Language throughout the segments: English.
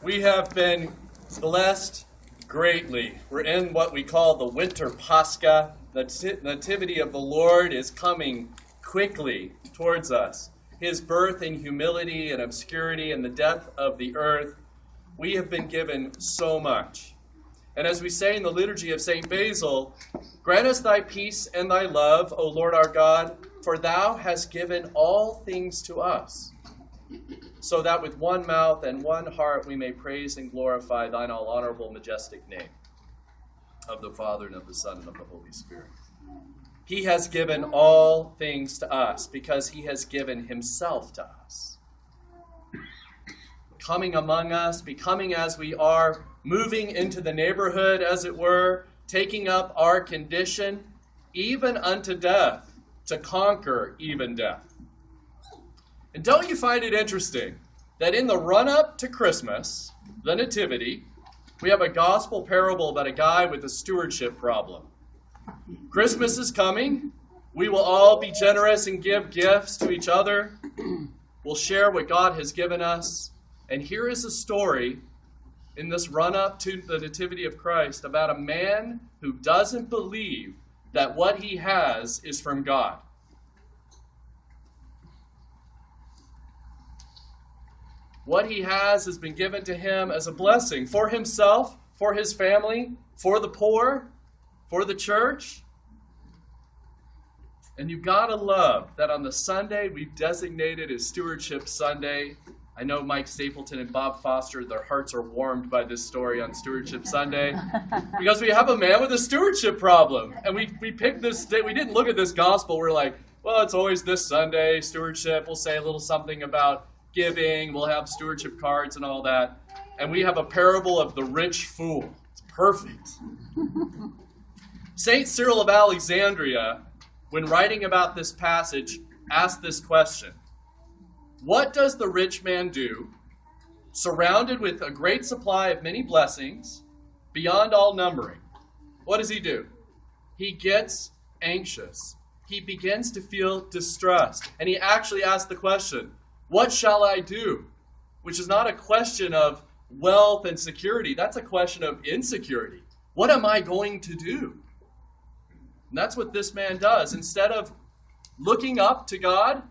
We have been blessed greatly. We're in what we call the winter Pascha. The nativity of the Lord is coming quickly towards us. His birth in humility and obscurity and the death of the earth. We have been given so much. And as we say in the liturgy of St. Basil, grant us thy peace and thy love, O Lord our God, for thou hast given all things to us, so that with one mouth and one heart we may praise and glorify thine all honorable, majestic name, of the Father and of the Son and of the Holy Spirit. He has given all things to us because he has given himself to us. Coming among us, becoming as we are, moving into the neighborhood, as it were, taking up our condition, even unto death, to conquer even death. And don't you find it interesting that in the run-up to Christmas, the Nativity, we have a gospel parable about a guy with a stewardship problem. Christmas is coming. We will all be generous and give gifts to each other. We'll share what God has given us. And here is a story in this run-up to the Nativity of Christ about a man who doesn't believe that what he has is from God. What he has been given to him as a blessing for himself, for his family, for the poor, for the church. And you've got to love that on the Sunday we've designated as Stewardship Sunday. I know Mike Stapleton and Bob Foster, their hearts are warmed by this story on Stewardship Sunday because we have a man with a stewardship problem. And we picked this day. We didn't look at this gospel. We're like, well, it's always this Sunday, stewardship. We'll say a little something about giving. We'll have stewardship cards and all that. And we have a parable of the rich fool. It's perfect. St. Cyril of Alexandria, when writing about this passage, asked this question. What does the rich man do, surrounded with a great supply of many blessings, beyond all numbering? What does he do? He gets anxious. He begins to feel distressed. And he actually asks the question, what shall I do? Which is not a question of wealth and security. That's a question of insecurity. What am I going to do? And that's what this man does. Instead of looking up to God,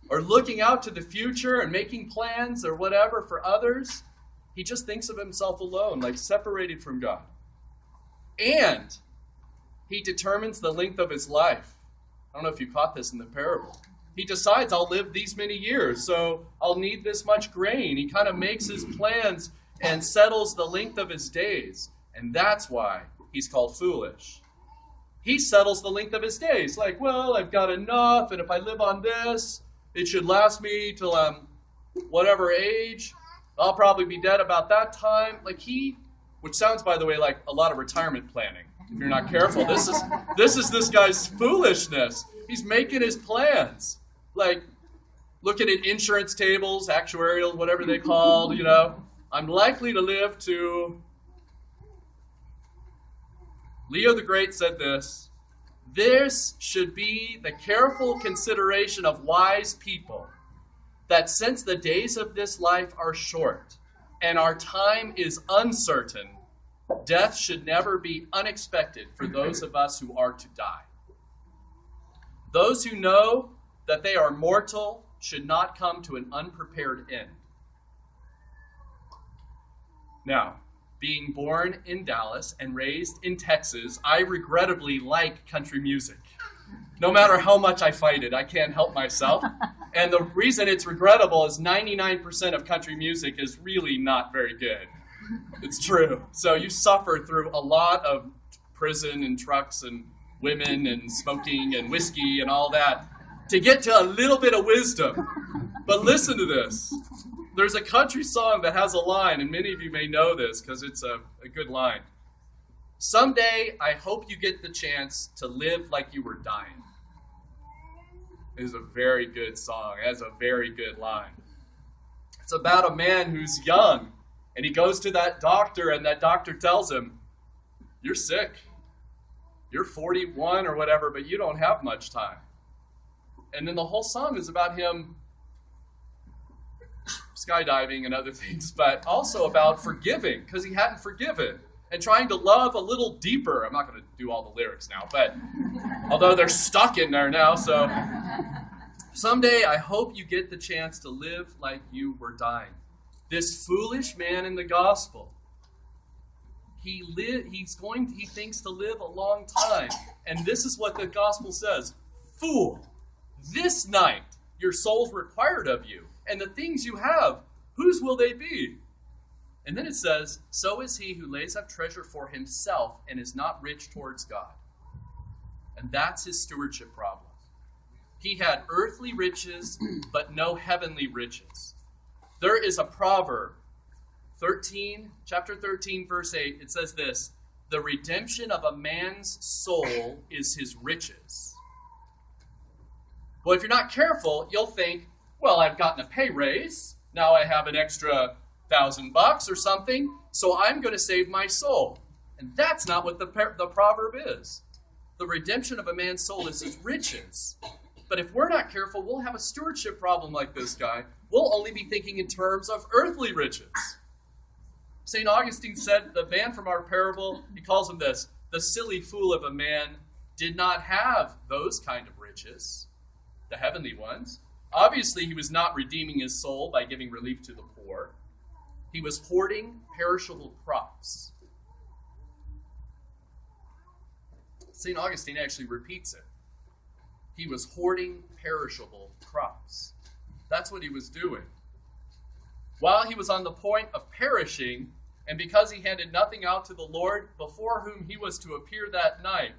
or looking out to the future and making plans or whatever for others, he just thinks of himself alone, like separated from God. And he determines the length of his life. I don't know if you caught this in the parable. He decides, I'll live these many years, so I'll need this much grain. He kind of makes his plans and settles the length of his days. And that's why he's called foolish. He settles the length of his days. Like, well, I've got enough, and if I live on this, it should last me till I'm whatever age. I'll probably be dead about that time. Which sounds, by the way, like a lot of retirement planning. If you're not careful, this is this guy's foolishness. He's making his plans. Like, looking at insurance tables, actuarial, whatever they called, I'm likely to live to... Leo the Great said this, this should be the careful consideration of wise people, that since the days of this life are short and our time is uncertain, death should never be unexpected for those of us who are to die. Those who know that they are mortal should not come to an unprepared end. Now, being born in Dallas and raised in Texas, I regrettably like country music. No matter how much I fight it, I can't help myself. And the reason it's regrettable is 99% of country music is really not very good. It's true. So you suffer through a lot of prison and trucks and women and smoking and whiskey and all that to get to a little bit of wisdom. But listen to this. There's a country song that has a line, and many of you may know this because it's a good line. Someday, I hope you get the chance to live like you were dying. It is a very good song. It has a very good line. It's about a man who's young, and he goes to that doctor, and that doctor tells him, you're sick. You're 41 or whatever, but you don't have much time. And then the whole song is about him skydiving and other things, but also about forgiving, because he hadn't forgiven, and trying to love a little deeper. I'm not going to do all the lyrics now, but although they're stuck in there now, so someday I hope you get the chance to live like you were dying. This foolish man in the gospel, he thinks to live a long time, and this is what the gospel says: fool, this night your soul's required of you, and the things you have, whose will they be? And then it says, so is he who lays up treasure for himself and is not rich towards God. And that's his stewardship problem. He had earthly riches, but no heavenly riches. There is a proverb, chapter 13, verse 8. It says this: the redemption of a man's soul is his riches. Well, if you're not careful, you'll think, well, I've gotten a pay raise. Now I have an extra $1,000 or something, so I'm going to save my soul. And that's not what the proverb is. The redemption of a man's soul is his riches. But if we're not careful, we'll have a stewardship problem like this guy. We'll only be thinking in terms of earthly riches. St. Augustine said, the man from our parable, he calls him this: the silly fool of a man did not have those kind of riches, the heavenly ones. Obviously, he was not redeeming his soul by giving relief to the poor. He was hoarding perishable crops. St. Augustine actually repeats it. He was hoarding perishable crops. That's what he was doing. While he was on the point of perishing, and because he handed nothing out to the Lord, before whom he was to appear that night,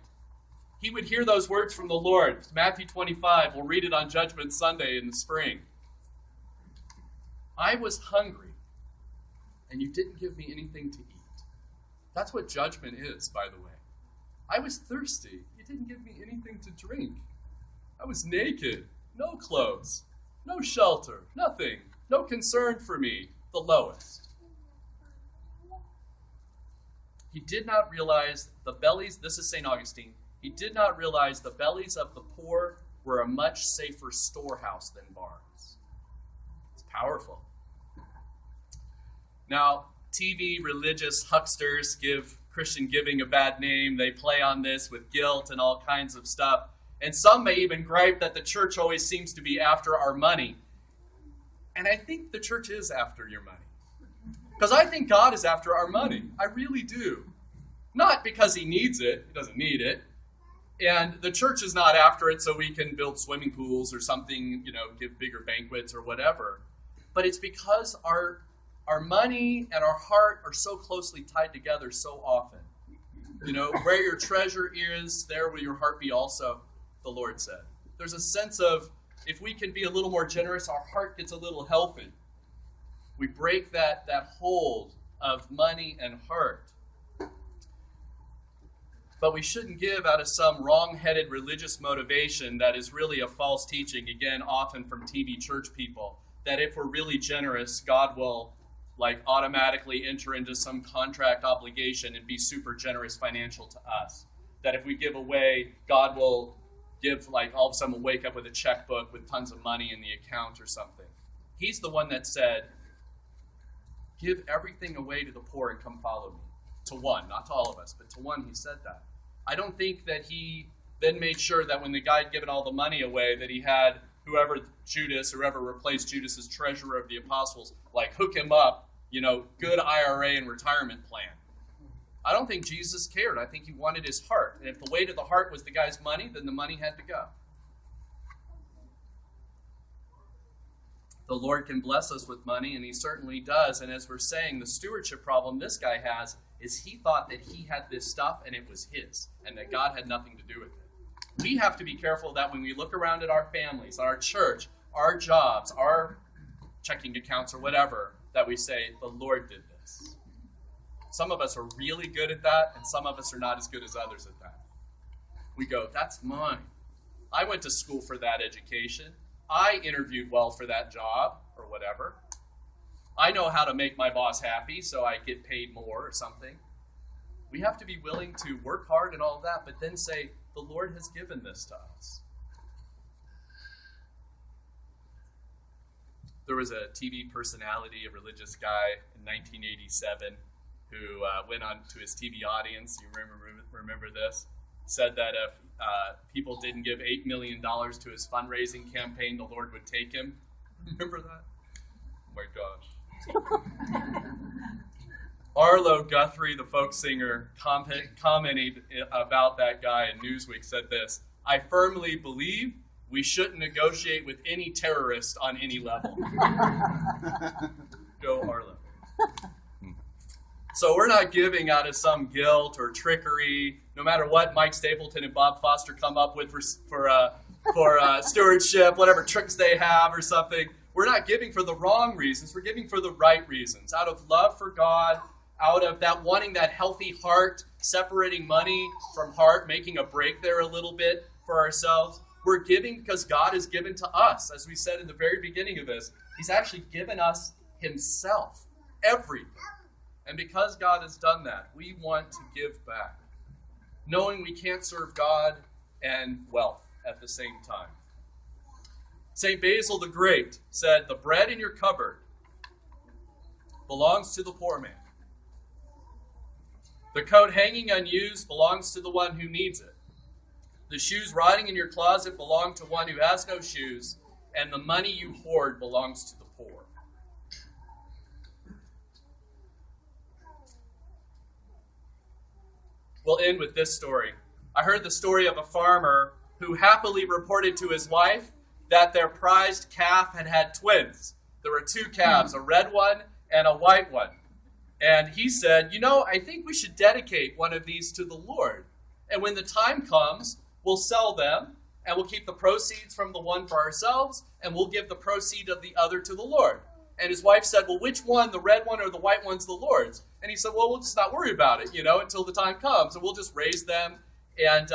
he would hear those words from the Lord. Matthew 25, we'll read it on Judgment Sunday in the spring. I was hungry, and you didn't give me anything to eat. That's what judgment is, by the way. I was thirsty. You didn't give me anything to drink. I was naked, no clothes, no shelter, nothing, no concern for me, the lowest. He did not realize the bellies, this is St. Augustine, he did not realize the bellies of the poor were a much safer storehouse than barns. It's powerful. Now, TV religious hucksters give Christian giving a bad name. They play on this with guilt and all kinds of stuff. And some may even gripe that the church always seems to be after our money. And I think the church is after your money. Because I think God is after our money. I really do. Not because he needs it. He doesn't need it. And the church is not after it so we can build swimming pools or something, give bigger banquets or whatever. But it's because our money and our heart are so closely tied together so often. Where your treasure is, there will your heart be also, the Lord said. There's a sense of, if we can be a little more generous, our heart gets a little healthy. We break that hold of money and heart. But we shouldn't give out of some wrong-headed religious motivation that is really a false teaching, again, often from TV church people, that if we're really generous, God will automatically enter into some contract obligation and be super generous financial to us. That if we give away, God will give, all of a sudden we'll wake up with a checkbook with tons of money in the account or something. He's the one that said, give everything away to the poor and come follow me. To one, not to all of us, but to one he said that. I don't think that he then made sure that when the guy had given all the money away, that he had whoever replaced Judas as treasurer of the apostles, hook him up, good IRA and retirement plan. I don't think Jesus cared. I think he wanted his heart. And if the weight of the heart was the guy's money, then the money had to go. The Lord can bless us with money, and he certainly does. And as we're saying, the stewardship problem this guy has is he thought that he had this stuff and it was his, and that God had nothing to do with it. We have to be careful that when we look around at our families, our church, our jobs, our checking accounts or whatever, that we say, the Lord did this. Some of us are really good at that, and some of us are not as good as others at that. We go, that's mine. I went to school for that education. I interviewed well for that job or whatever. I know how to make my boss happy, so I get paid more or something. We have to be willing to work hard and all that, but then say, the Lord has given this to us. There was a TV personality, a religious guy in 1987 who went on to his TV audience. You remember this? Said that if people didn't give $8 million to his fundraising campaign, the Lord would take him. Remember that? Oh my gosh. Arlo Guthrie, the folk singer, commented about that guy in Newsweek, said this: "I firmly believe we shouldn't negotiate with any terrorist on any level." Go Arlo. So we're not giving out of some guilt or trickery, no matter what Mike Stapleton and Bob Foster come up with for stewardship, whatever tricks they have or something. We're not giving for the wrong reasons. We're giving for the right reasons, out of love for God, out of that wanting that healthy heart, separating money from heart, making a break there a little bit for ourselves. We're giving because God has given to us. As we said in the very beginning of this, he's actually given us himself, everything. And because God has done that, we want to give back, knowing we can't serve God and wealth at the same time. St. Basil the Great said, "The bread in your cupboard belongs to the poor man. The coat hanging unused belongs to the one who needs it. The shoes rotting in your closet belong to one who has no shoes, and the money you hoard belongs to the poor." We'll end with this story. I heard the story of a farmer who happily reported to his wife that their prized calf had had twins. There were two calves, a red one and a white one. And he said, I think we should dedicate one of these to the Lord. And when the time comes, we'll sell them, and we'll keep the proceeds from the one for ourselves, and we'll give the proceed of the other to the Lord. And his wife said, well, which one, the red one or the white one's the Lord's? And he said, well, we'll just not worry about it, until the time comes. And we'll just raise them, and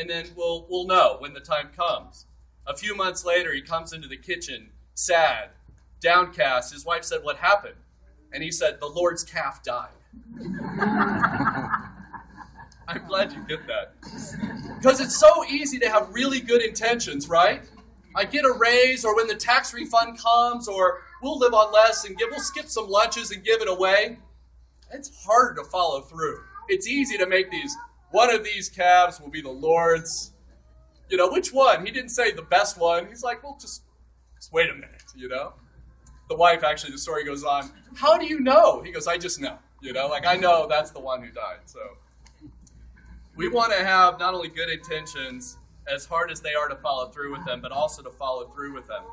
then we'll know when the time comes. A few months later, he comes into the kitchen, sad, downcast. His wife said, what happened? And he said, the Lord's calf died. I'm glad you get that. Because it's so easy to have really good intentions, right? I get a raise, or when the tax refund comes, or we'll live on less and we'll skip some lunches and give it away. It's hard to follow through. It's easy to make one of these calves will be the Lord's. Which one? He didn't say the best one. He's like, well, just wait a minute, The wife, actually, the story goes on, how do you know? He goes, I just know, I know that's the one who died. So we want to have not only good intentions, as hard as they are to follow through with them, but also to follow through with them.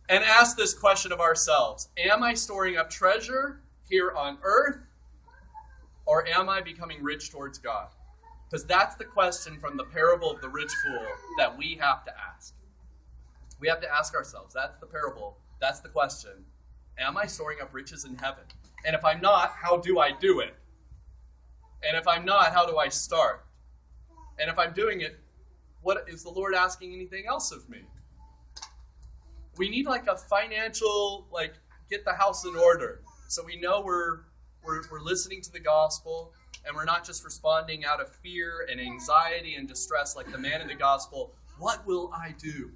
And ask this question of ourselves: am I storing up treasure here on earth, or am I becoming rich towards God? Because that's the question from the parable of the rich fool that we have to ask. We have to ask ourselves, that's the parable, that's the question. Am I storing up riches in heaven? And if I'm not, how do I do it? And if I'm not, how do I start? And if I'm doing it, what is the Lord asking anything else of me? We need a financial, get the house in order. So we know we're listening to the gospel, and we're not just responding out of fear and anxiety and distress like the man in the gospel. What will I do?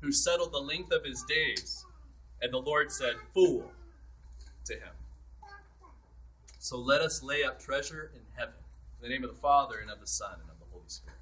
Who settled the length of his days. And the Lord said, fool, to him. So let us lay up treasure in heaven. In the name of the Father, and of the Son, and of the Holy Spirit.